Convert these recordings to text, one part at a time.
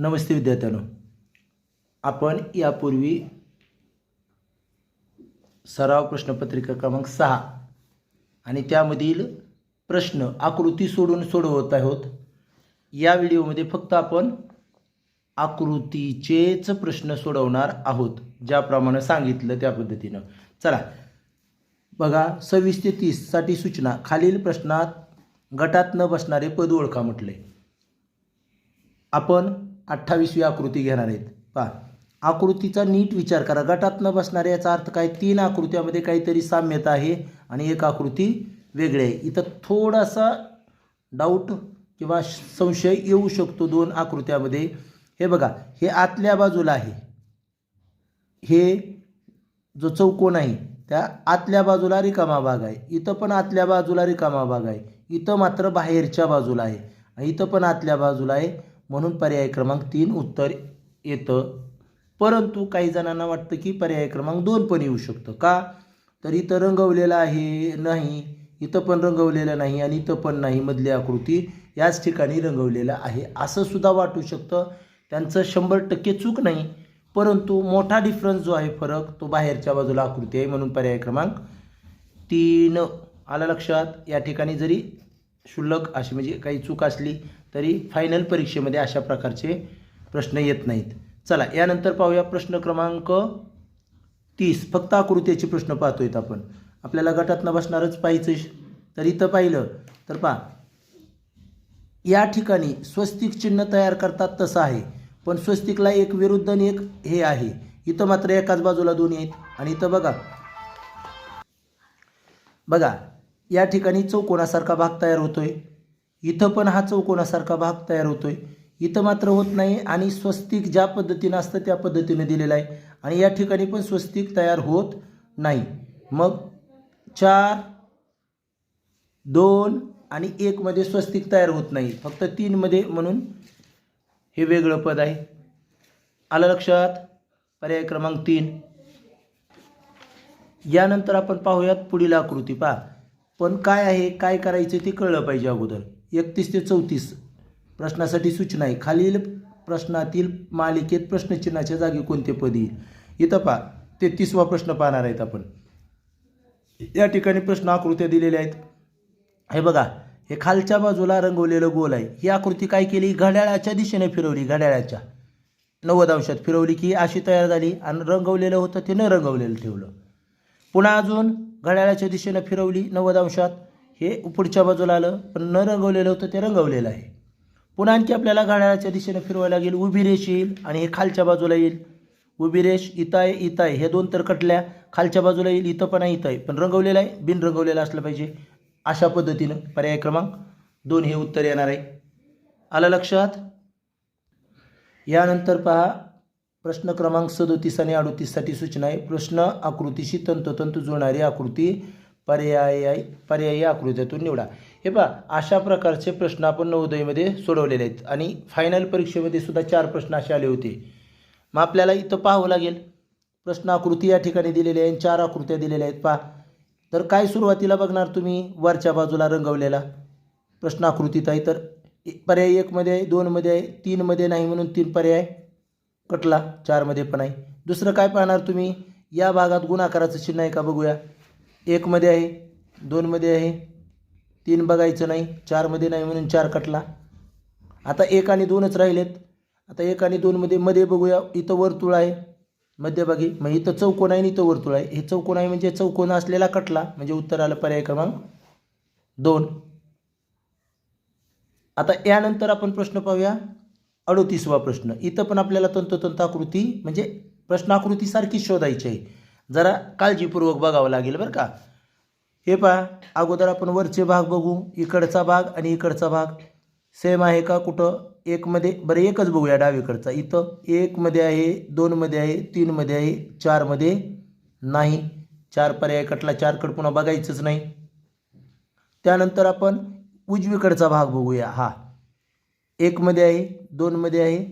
नमस्ते विद्यार्थ्यांनो, आपण यापूर्वी सराव प्रश्नपत्रिका क्रमांक 6 आणि त्यामधील प्रश्न आकृती सोडून सोडवत आहोत। या व्हिडिओमध्ये फक्त आपण आकृतीचेच प्रश्न सोडवणार आहोत, ज्याप्रमाणे सांगितलं त्या पद्धतीनं। चला बघा, 26 ते 30 साठी सूचना। खालील प्रश्नात गटात न बसणारे पद ओळखा म्हटले। आपण 28वी आकृती घेणार आहेत। पहा, आकृतीचा नीट विचार करा। गटात न बसणारे याचा अर्थ काय? 3 आकृत्यामध्ये काहीतरी साम्यता आहे आणि एक आकृती वेगळी आहे। इथं थोडासा डाऊट किंवा संशय येऊ शकतो 2 आकृत्यामध्ये। हे बघा, हे आतल्या बाजूला आहे, हे जो चौकोन आहे त्या आतल्या बाजूला रिकामा भाग आहे। इथं पण आतल्या बाजूला रिकामा भाग आहे, इथं मात्र बाहेरच्या बाजूला आहे, इथं पण आतल्या बाजूला आहे। म्हणून पर्याय क्रमांक 3 उत्तर येतं। परंतु काही जणांना वाटतं की पर्याय क्रमांक 2 पण येऊ शकतं। का? तर इथं रंगवलेलं आहे नाही, इथं पण रंगवलेलं नाही आणि इथं पण नाही, मधली आकृती याच ठिकाणी रंगवलेलं आहे, असं सुद्धा वाटू शकतं। त्यांचं 100% चूक नाही, परंतु मोठा डिफरन्स जो आहे, फरक, तो बाहेरच्या बाजूला आकृती आहे। म्हणून पर्याय क्रमांक 3 आला लक्षात। या ठिकाणी जरी क्षुल्लक अशी म्हणजे काही चूक असली तरी फायनल परीक्षेमध्ये अशा प्रकारचे प्रश्न येत नाहीत। चला यानंतर पाहूया प्रश्न क्रमांक 30। फक्त आकृतीचे प्रश्न पाहतोय आपण। आपल्याला गटात न बसणारच पाहिजे। तर इथं पाहिलं तर पहा, या ठिकाणी स्वस्तिक चिन्ह तयार करतात तसं आहे, पण स्वस्तिकला एक विरुद्ध आणि एक हे आहे। इथं मात्र एकाच बाजूला दोन्ही आहेत। आणि इथं बघा या ठिकाणी चौकोनासारखा भाग तयार होतोय, इथं पण हा चौकोनासारखा भाग तयार होतोय, इथं मात्र होत नाही। आणि स्वस्तिक ज्या पद्धतीनं असतं त्या पद्धतीने दिलेलं आहे, आणि या ठिकाणी पण स्वस्तिक तयार होत नाही। मग 4, 2 आणि 1 मध्ये स्वस्तिक तयार होत नाही, फक्त 3 मध्ये, म्हणून हे वेगळं पद आहे। आलं लक्षात? पर्याय क्रमांक 3। यानंतर आपण पाहूयात पुढील आकृती। पहा, पण काय आहे, काय करायचं ते कळलं पाहिजे अगोदर। 31 ते 34 प्रश्नासाठी सूचना आहे। खालील प्रश्नातील मालिकेत प्रश्नचिन्हाच्या जागी कोणते पद येईल? इथं पहा, 33वा प्रश्न पाहणार आहेत आपण। या ठिकाणी प्रश्न आकृत्या दिलेल्या आहेत। हे बघा, हे खालच्या बाजूला रंगवलेलं गोल आहे। ही आकृती काय केली? घड्याळाच्या दिशेने फिरवली, घड्याळाच्या 90 अंशात फिरवली की अशी तयार झाली, आणि रंगवलेलं होतं ते न रंगवलेलं ठेवलं। पुन्हा अजून घड्याळाच्या दिशेने फिरवली 90 अंशात, हे पुढच्या बाजूला आलं, पण न रंगवलेलं होतं ते रंगवलेलं आहे। पुन्हा आणखी आपल्याला घड्याळाच्या दिशेने फिरवायला लागेल, उभी रेष येईल आणि हे खालच्या बाजूला येईल। उभी रेष इथं आहे, इथं आहे, हे 2 तर कटल्या, खालच्या बाजूला येईल, इथं पण आहे, इथं आहे, पण रंगवलेलं आहे, बिन रंगवलेलं असलं पाहिजे। अशा पद्धतीनं पर्याय क्रमांक 2 हे उत्तर येणार आहे। आलं लक्षात? यानंतर पहा, प्रश्न क्रमांक 37 आणि 38 साठी सूचना आहे। प्रश्न आकृतीशी तंतोतंत जुळणारी आकृती पर्यायी आकृत्यातून निवडा। हे पहा, अशा प्रकारचे प्रश्न आपण नवोदयमध्ये सोडवलेले आहेत, आणि फायनल परीक्षेमध्ये सुद्धा 4 प्रश्न असे आले होते। मग आपल्याला इथं पाहावं लागेल, प्रश्न आकृती या ठिकाणी दिलेली आहे, 4 आकृत्या दिलेल्या आहेत। पहा, तर काय सुरुवातीला बघणार तुम्ही? वरच्या बाजूला रंगवलेला प्रश्न आकृतीत आहे, तर पर्याय 1 मध्ये आहे, 2 मध्ये आहे, 3 मध्ये नाही, म्हणून 3 पर्याय कटला, 4 मध्ये पण आहे। दुसरं काय पाहणार तुम्ही? या भागात गुणाकाराचं चिन्ह आहे का बघूया। 1 मध्ये आहे, 2 मध्ये आहे, 3 बघायचं नाही, 4 मध्ये नाही, म्हणून 4 कटला। आता 1 आणि 2च राहिलेत। आता 1 आणि 2 मध्ये बघूया, इथं वर्तुळ आहे मध्यभागी, मग इथं चौकोन आहे आणि इथं वर्तुळ आहे। हे चौकोन आहे म्हणजे चौकोन असलेला कटला, म्हणजे उत्तर आलं पर्याय क्रमांक 2। आता यानंतर आपण प्रश्न पाहूया 38वा प्रश्न। इथं पण आपल्याला तंतोतंत आकृती म्हणजे प्रश्न आकृती सारखी शोधायची आहे, जरा काळजीपूर्वक बघावं लागेल बरं का। हे पहा, अगोदर आपण वरचे भाग बघू, इकडचा भाग आणि इकडचा भाग सेम आहे का कुठं? 1 मध्ये, बरं एकच बघूया डावीकडचा। इथं 1 मध्ये आहे, 2 मध्ये आहे, 3 मध्ये आहे, 4 मध्ये नाही, 4 पर्याय कटला, 4 कडे पुन्हा बघायचंच नाही। त्यानंतर आपण उजवीकडचा भाग बघूया। हा 1 मध्ये आहे, 2 मध्ये आहे,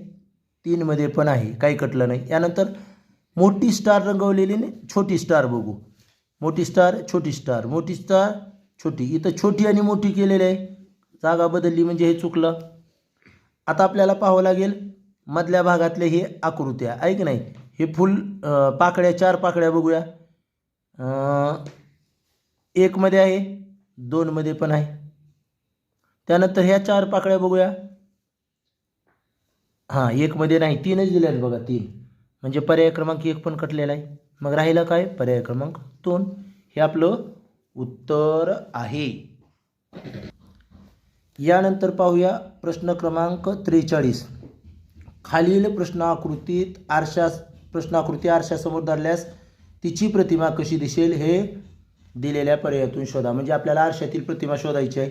3 मध्ये पण आहे, काही कटलं नाही। यानंतर मोठी स्टार रंगवलेली छोटी स्टार बघू। मोठी स्टार, छोटी स्टार, मोठी स्टार, छोटी, इथं छोटी आणि मोठी केलेली आहे, जागा बदलली म्हणजे हे चुकलं। आता आपल्याला पाहावं लागेल मधल्या भागातले हे आकृत्या आहे की नाही. हे फुल पाकळ्या 4 पाकळ्या बघूया. 1 मध्ये आहे, 2 मध्ये पण आहे. त्यानंतर ह्या 4 पाकळ्या बघूया. हां 1 मध्ये नाही, 3च दिले आहेत बघा, 3 म्हणजे पर्याय क्रमांक 1 पण कटलेला आहे. मग राहिलं काय, पर्याय क्रमांक 2. हे आपलं उत्तर आहे. यानंतर पाहूया प्रश्न क्रमांक 43. खालील प्रश्नाकृती आरशासमोर धरल्यास तिची प्रतिमा कशी दिसेल हे दिलेल्या पर्यायातून शोधा. म्हणजे आपल्याला आरशातील प्रतिमा शोधायची आहे.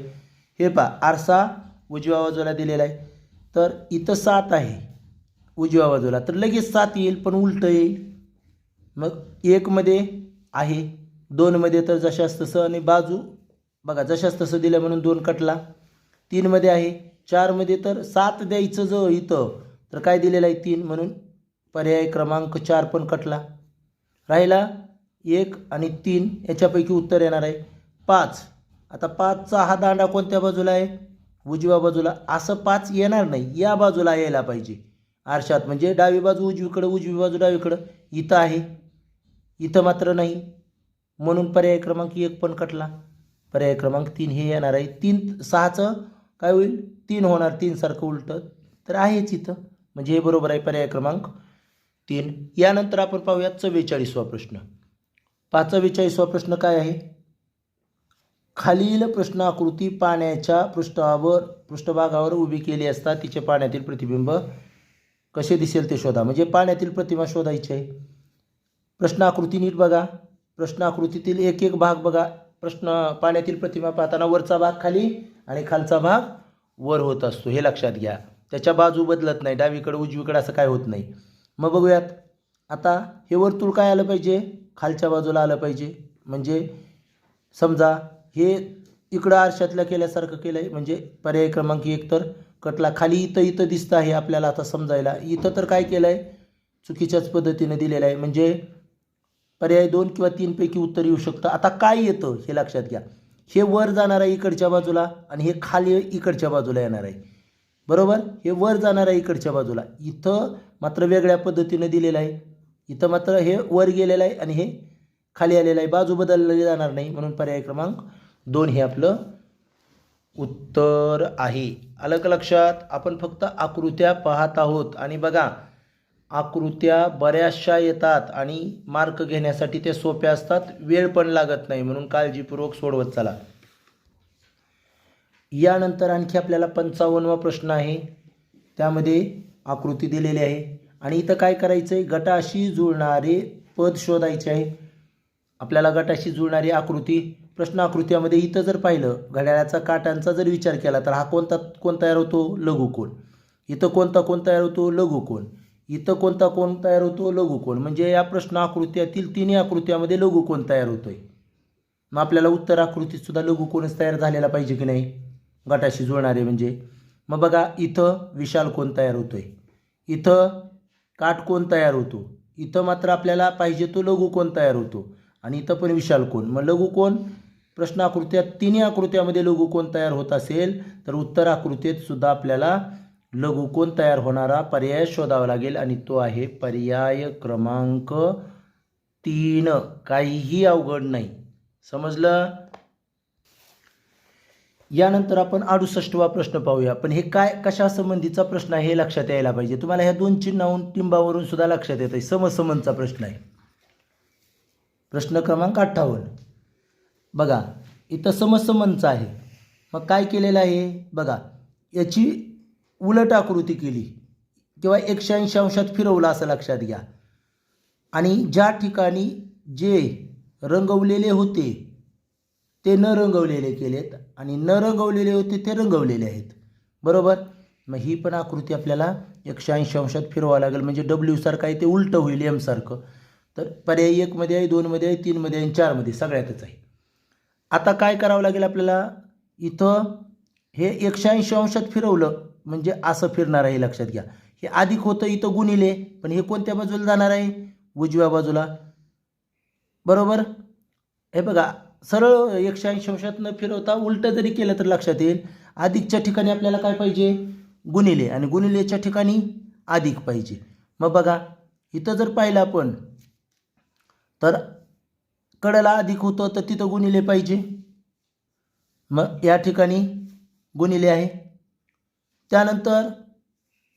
हे पहा, आरसा उजव्या बाजूला दिलेला आहे, तर इथं 7 आहे उजव्या बाजूला, तर लगेच 7 येईल, पण उलटं येईल. मग 1 मध्ये आहे, 2 मध्ये तर जशास तसं, आणि बाजू बघा जशास तसं दिलं म्हणून 2 कटला. 3 मध्ये आहे, 4 मध्ये तर 7 द्यायचं जो इथं, तर काय दिलेलं आहे 3, म्हणून पर्याय क्रमांक 4 पण कटला. राहिला 1 आणि 3, याच्यापैकी उत्तर येणार आहे 5. आता 5चा हा दांडा कोणत्या बाजूला आहे, उजव्या बाजूला. असं 5 येणार नाही, या बाजूला यायला पाहिजे आरशात, म्हणजे डावी बाजू उजवीकडं, उजवी बाजू डावीकडं. इथं आहे, इथं मात्र नाही, म्हणून पर्याय क्रमांक 1 पण कटला. पर्याय क्रमांक 3 हे येणार आहे. 3 6चं काय होईल, 3 होणार, 3 सारखं उलटं, तर आहेच इथं, म्हणजे हे बरोबर आहे, पर्याय क्रमांक 3. यानंतर आपण पाहूया 44वा प्रश्न. 44वा प्रश्न काय आहे, खालील प्रश्न आकृती पाण्याच्या पृष्ठभागावर उभी केली असता तिचे पाण्यातील प्रतिबिंब कसे दिसेल ते शोधा. म्हणजे पाण्यातील प्रतिमा शोधायची आहे. प्रश्न आकृती नीट बघा, प्रश्न आकृतीतील एक एक भाग बघा. पाण्यातील प्रतिमा पाहताना वरचा भाग खाली आणि खालचा भाग वर होत असतो, हे लक्षात घ्या. त्याच्या बाजू बदलत नाही, डावीकडे उजवीकडे असं काय होत नाही. मग बघूयात, आता हे वर्तुळ काय आलं पाहिजे, खालच्या बाजूला आलं पाहिजे. म्हणजे समजा हे इकडं आरशातल्या केल्यासारखं केलं आहे, म्हणजे पर्याय क्रमांक 1 तर कटला. खाली इथं दिसतं आहे आपल्याला आता समजायला. इथं तर काय केलं आहे, चुकीच्याच पद्धतीने दिलेलं आहे, म्हणजे पर्याय 2 किंवा 3 पैकी उत्तर येऊ शकतं. आता काय येतं हे लक्षात घ्या, हे वर जाणार आहे इकडच्या बाजूला, आणि हे खाली इकडच्या बाजूला येणार आहे, बरोबर. हे वर जाणार आहे इकडच्या बाजूला, इथं मात्र वेगळ्या पद्धतीने दिलेलं आहे. इथं मात्र हे वर गेलेलं आहे आणि हे खाली आलेलं आहे, बाजू बदलली जाणार नाही, म्हणून पर्याय क्रमांक 2 हे आपलं उत्तर आहे. आलं का लक्षात. आपण फक्त आकृत्या पाहत आहोत, आणि बघा आकृत्या बऱ्याचशा येतात आणि मार्क घेण्यासाठी ते सोप्या असतात, वेळ पण लागत नाही, म्हणून काळजीपूर्वक सोडवत चला. यानंतर आणखी आपल्याला 55वा प्रश्न आहे, त्यामध्ये आकृती दिलेली आहे, आणि इथं काय करायचं आहे, गटाशी जुळणारे पद शोधायचे आहे. आपल्याला गटाशी जुळणारी आकृती, प्रश्न आकृत्यामध्ये इथं जर पाहिलं, घड्याळाचा काटांचा जर विचार केला तर हा कोण तयार होतो, लघुकोन. इथं कोण तयार होतो, लघुकोन. इथं कोण तयार होतो, लघुकोन. म्हणजे या प्रश्न आकृत्यातील तिन्ही आकृत्यामध्ये लघुकोन तयार होतोय. मग आपल्याला उत्तर आकृतीत सुद्धा लघुकोनच तयार झालेला पाहिजे की नाही, गटाशी जुळणारे म्हणजे. मग बघा, इथं विशाल कोन तयार होतोय, इथं काटकोन तयार होतो, इथं मात्र आपल्याला पाहिजे तो लघुकोन तयार होतो, आणि इथं पण विशाल कोन. मग लघुकोन प्रश्न आकृत्यात तिन्ही आकृत्यामध्ये लघुकोन तयार होत असेल तर उत्तर आकृतीत सुद्धा आपल्याला लघुकोन तयार होणारा पर्याय शोधावा लागेल, आणि तो आहे पर्याय क्रमांक 3. काहीही अवघड नाही, समजलं. यानंतर आपण 68वा प्रश्न पाहूया. पण हे काय कशा संबंधीचा प्रश्न आहे हे लक्षात यायला पाहिजे. तुम्हाला ह्या 2 चिन्हावरून टिंबावरून सुद्धा लक्षात येत आहे, समसंबंधचा प्रश्न आहे. प्रश्न क्रमांक 58 बघा, इथं समसंबंधचा आहे. मग काय केलेलं आहे बघा, याची उलट आकृती केली किंवा 180 अंशात फिरवलं असं लक्षात घ्या, आणि ज्या ठिकाणी जे रंगवलेले होते ते न रंगवलेले केलेत, आणि न रंगवलेले होते ते रंगवलेले आहेत, बरोबर. मग ही पण आकृती आपल्याला 180 अंशात फिरवावं लागेल, म्हणजे डब्ल्यू सारखं आहे ते उलटं होईल एम सारखं. तर पर्याय 1 मध्ये आहे, 2 मध्ये आहे, 3 मध्ये आहे, 4 मध्ये सगळ्यातच आहे. आता काय करावं लागेल आपल्याला, इथं हे 180 अंशात फिरवलं म्हणजे असं फिरणार आहे, लक्षात घ्या. हे अधिक होतं इथं गुणिले, पण हे कोणत्या बाजूला जाणार आहे, उजव्या बाजूला, बरोबर. हे बघा, सरळ 180 अंशात न फिरवता उलटं जरी केलं तर लक्षात येईल. अधिकच्या ठिकाणी आपल्याला काय पाहिजे, गुणिले, आणि गुणिलेच्या ठिकाणी अधिक पाहिजे. मग बघा इथं जर पाहिलं आपण तर कडेला अधिक होतं तर तिथं गुणिले पाहिजे. मग या ठिकाणी गुणिले आहे. त्यानंतर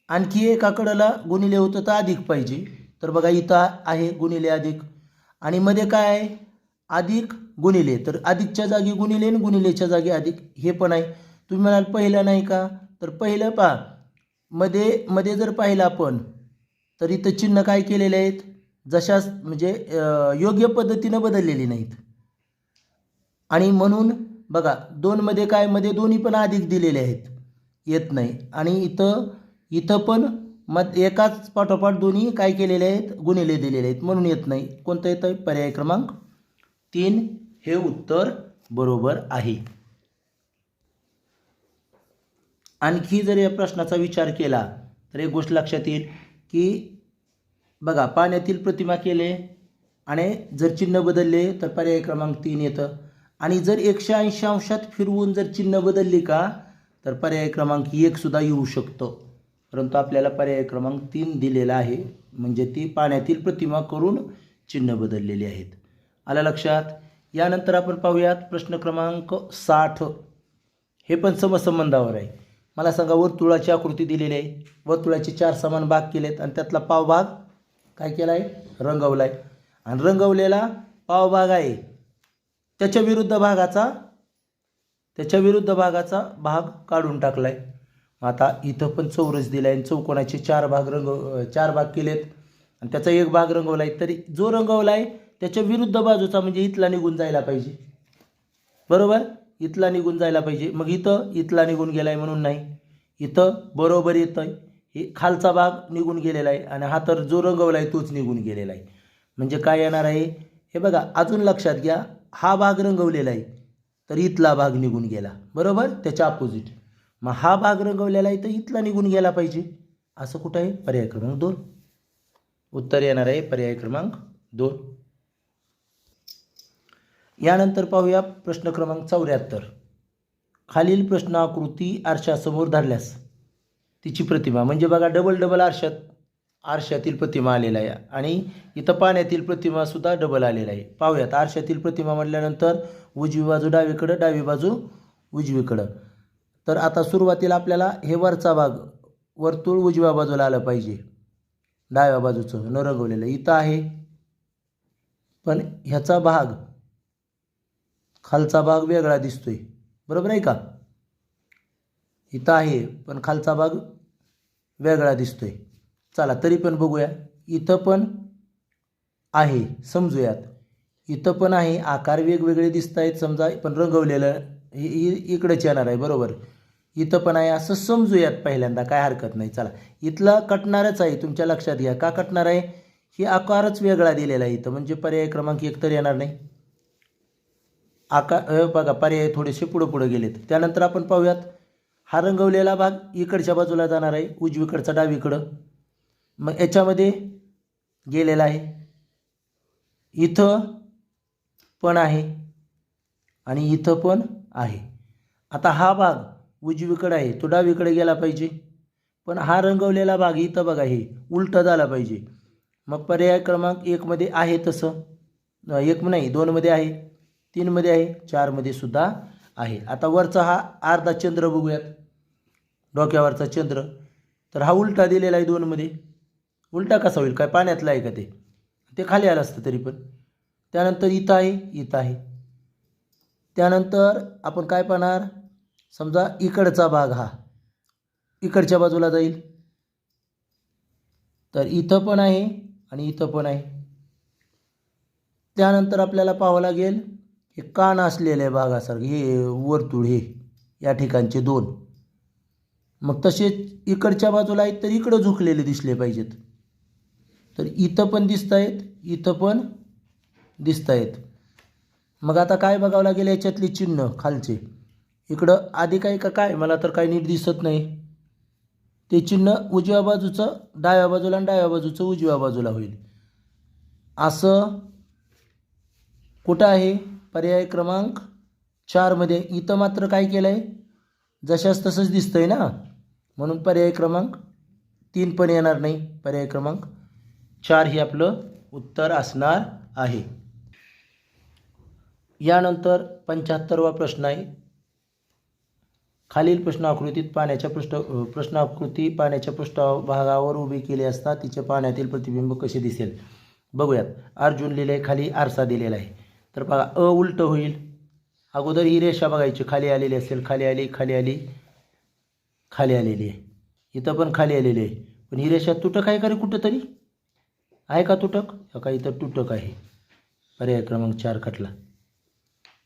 आणखी एका कडेला गुणिले होतं तर अधिक पाहिजे. तर बघा इथं आहे गुणिले अधिक आणि मध्ये काय आहे अधिक गुणिले. तर अधिकच्या जागी गुणिले आणि गुणिलेच्या जागी अधिक हे पण आहे. तुम्ही म्हणाल पहिलं नाही का, तर पहिलं पहा मध्ये मध्ये जर पाहिलं आपण तर इथं चिन्ह काय केलेले आहेत जशास म्हणजे योग्य पद्धतीनं बदललेली नाहीत. आणि म्हणून बघा दोनमध्ये काय मध्ये दोन्ही पण अधिक दिलेले आहेत येत नाही. आणि इथं पण मग एकाच पाठोपाठ दोन्ही काय केलेले आहेत गुणिले दिलेले आहेत म्हणून येत नाही. कोणतं येतं आहे पर्याय क्रमांक 3 हे उत्तर बरोबर आहे. आणखी जर या प्रश्नाचा विचार केला तर एक गोष्ट लक्षात येईल की बघा पाण्यातील प्रतिमा केले आणि जर चिन्ह बदलले तर पर्याय क्रमांक 3 येतं. आणि जर 180 अंशात फिरवून जर चिन्ह बदलली का तर पर्याय क्रमांक 1 सुद्धा येऊ शकतो. परंतु आपल्याला पर्याय क्रमांक 3 दिलेला आहे म्हणजे ती पाण्यातील प्रतिमा करून चिन्ह बदललेली आहेत. आलं लक्षात. यानंतर आपण पाहूयात प्रश्न क्रमांक 60. हे पण समसंबंधावर आहे. मला सांगा वर्तुळाची आकृती दिलेली आहे. वर्तुळाचे 4 समान भाग केलेत आणि त्यातला पावभाग काय केला आहे रंगवला आहे. आणि रंगवलेला पावभाग आहे त्याच्या विरुद्ध भागाचा भाग काढून टाकला आहे. आता इथं पण चौरस दिला आहे. चौकोनाचे 4 भाग केलेत आणि त्याचा एक भाग रंगवला आहे. तरी जो रंगवला आहे त्याच्या विरुद्ध बाजूचा म्हणजे इथला निघून जायला पाहिजे. बरोबर इथला निघून जायला पाहिजे. मग इथं इथला निघून गेला आहे म्हणून नाही. इथं बरोबर येतं आहे. हे खालचा भाग निघून गेलेला आहे आणि हा तर जो रंगवला आहे तोच निघून गेलेला आहे. म्हणजे काय येणार आहे हे बघा अजून लक्षात घ्या. हा भाग रंगवलेला आहे तर इथला भाग निघून गेला. बरोबर त्याच्या अपोजिट. मग हा भाग रंगवलेला आहे तर इथला निघून गेला पाहिजे. असं कुठं आहे पर्याय क्रमांक 2. उत्तर येणार आहे पर्याय क्रमांक 2. यानंतर पाहूया प्रश्न क्रमांक 74. खालील प्रश्न आकृती आरशासमोर धरल्यास तिची प्रतिमा म्हणजे बघा डबल आरशातील प्रतिमा आलेला आहे आणि इथं पाण्यातील प्रतिमा सुद्धा डबल आलेला आहे. पाहूयात आरशातील प्रतिमा म्हटल्यानंतर उजवी बाजू डावीकडं डावी बाजू उजवीकडं. तर आता सुरुवातीला आपल्याला हे वरचा भाग वर्तुळ उजव्या बाजूला आलं पाहिजे. डाव्या बाजूचं न रंगवलेलं इथं आहे पण ह्याचा भाग खालचा भाग वेगळा दिसतोय. बरोबर आहे का. इथं आहे पण खालचा भाग वेगळा दिसतोय. चला तरी पण बघूया. इथं पण आहे समजूयात. इथं पण आहे आकार वेगवेगळे दिसत आहेत समजा पण रंगवलेलं इकडेच येणार आहे. बरोबर इथं पण आहे असं समजूयात पहिल्यांदा काय हरकत नाही. चला इथलं कटणारच आहे तुमच्या लक्षात घ्या. का कटणार आहे ही आकारच वेगळा दिलेला आहे इथं म्हणजे पर्याय क्रमांक 1 तर येणार नाही. आकार बघा पर्याय थोडेसे पुढं गेलेत. त्यानंतर आपण पाहूयात हा रंगवलेला भाग इकडच्या बाजूला जाणार आहे उजवीकडचा डावीकडं. मग याच्यामध्ये गेलेला आहे. इथं पण आहे आणि इथं पण आहे. आता हा भाग उजवीकडे आहे तो डावीकडे गेला पाहिजे पण हा रंगवलेला भाग इथं बघा हे उलटा झाला पाहिजे. मग पर्याय क्रमांक 1 मध्ये आहे तसं 1 नाही 2 मध्ये आहे 3 मध्ये आहे 4 मध्ये सुद्धा आहे. आता वरचा हा अर्धा चंद्र बघूयात डोक्यावरचा चंद्र. तर हा उलटा दिलेला आहे 2 मध्ये. उलटा कसा होईल काय पाण्यातला आहे का ते खाली आलं असतं तरी पण. त्यानंतर इथं आहे. त्यानंतर आपण काय पाहणार समजा इकडचा भाग हा इकडच्या बाजूला जाईल तर इथं पण आहे आणि इथं पण आहे. त्यानंतर आपल्याला पाहावं लागेल हे कान असलेले भागासारखे हे वर्तुळ हे या ठिकाणचे 2 मग तसेच इकडच्या बाजूला आहेत तर इकडं झुकलेले दिसले पाहिजेत. तर इथं पण दिसत आहेत इथं पण दिसत आहेत. मग आता काय बघावं लागेल याच्यातली चिन्ह खालचे इकडं अधिक आहे का काय मला तर काही नीट दिसत नाही. ते चिन्ह उजव्या बाजूचं डाव्या बाजूला आणि डाव्या बाजूचं उजव्या बाजूला होईल. असं कुठं आहे पर्याय क्रमांक 4 मध्ये. इथं मात्र काय केलं आहे जशास तसंच दिसतंय ना म्हणून पर्याय क्रमांक 3 पण येणार नाही. पर्याय क्रमांक 4 हे आपलं उत्तर असणार आहे. यानंतर 75वा प्रश्न आहे. खालील प्रश्न आकृतीत प्रश्न आकृती पाण्याच्या पृष्ठभागावर उभी केली असता तिचे पाण्यातील प्रतिबिंब कसे दिसेल बघूयात. अर्जुन लिहिले, खाली आरसा दिलेला आहे. तर बघा उलट होईल. अगोदर ही रेषा बघायची, खाली आलेली असेल, खाली आली, खाली आली, खाली आलेली आहे. इथं पण खाली आलेली आहे. पण ही रेषा तुटक आहे का रे कुठंतरी? आहे का तुटक? का इथं तुटक आहे. पर्याय क्रमांक 4 कटला.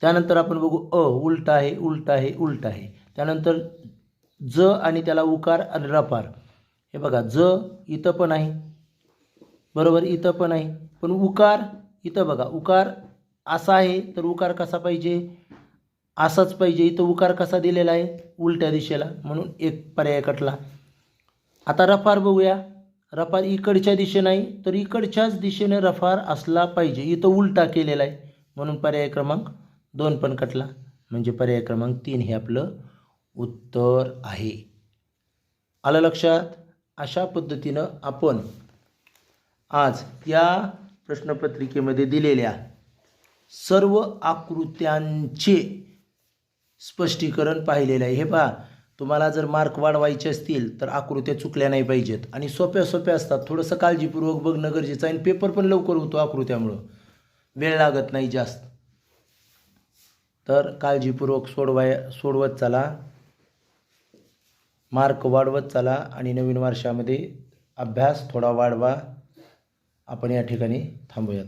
त्यानंतर आपण बघू उलट आहे, उलट आहे, उलट आहे. त्यानंतर ज आणि त्याला उकार आणि रफार. हे बघा ज इथं पण आहे, बरोबर, इथं पण आहे. पण उकार इथं बघा, उकार असा आहे तर उकार कसा पाहिजे? असाच पाहिजे. इथं उकार कसा दिलेला आहे? उलट्या दिशेला, म्हणून एक पर्याय कटला. आता रफार बघूया. रफार इकडच्या दिशेने नाही तर इकडच्याच दिशेने रफार असला पाहिजे. इथं उलटा केलेला आहे म्हणून पर्याय क्रमांक 2 पण कटला. म्हणजे पर्याय क्रमांक 3 हे आपलं उत्तर आहे. आलं लक्षात? अशा पद्धतीनं आपण आज या प्रश्नपत्रिकेमध्ये दिलेल्या सर्व आकृत्यांचे स्पष्टीकरण पाहिलेलं आहे. हे पहा, तुम्हाला जर मार्क वाढवायचे असतील तर आकृत्या चुकल्या नाही पाहिजेत आणि सोप्या सोप्या असतात. थोडंसं काळजीपूर्वक बघणं गरजेचं आहे आणि पेपर पण लवकर होतो आकृत्यामुळं, वेळ लागत नाही जास्त. तर काळजीपूर्वक सोडवत चला, मार्क वाढवत चला आणि नवीन वर्षामध्ये अभ्यास थोडा वाढवा. आपण या ठिकाणी थांबूयात.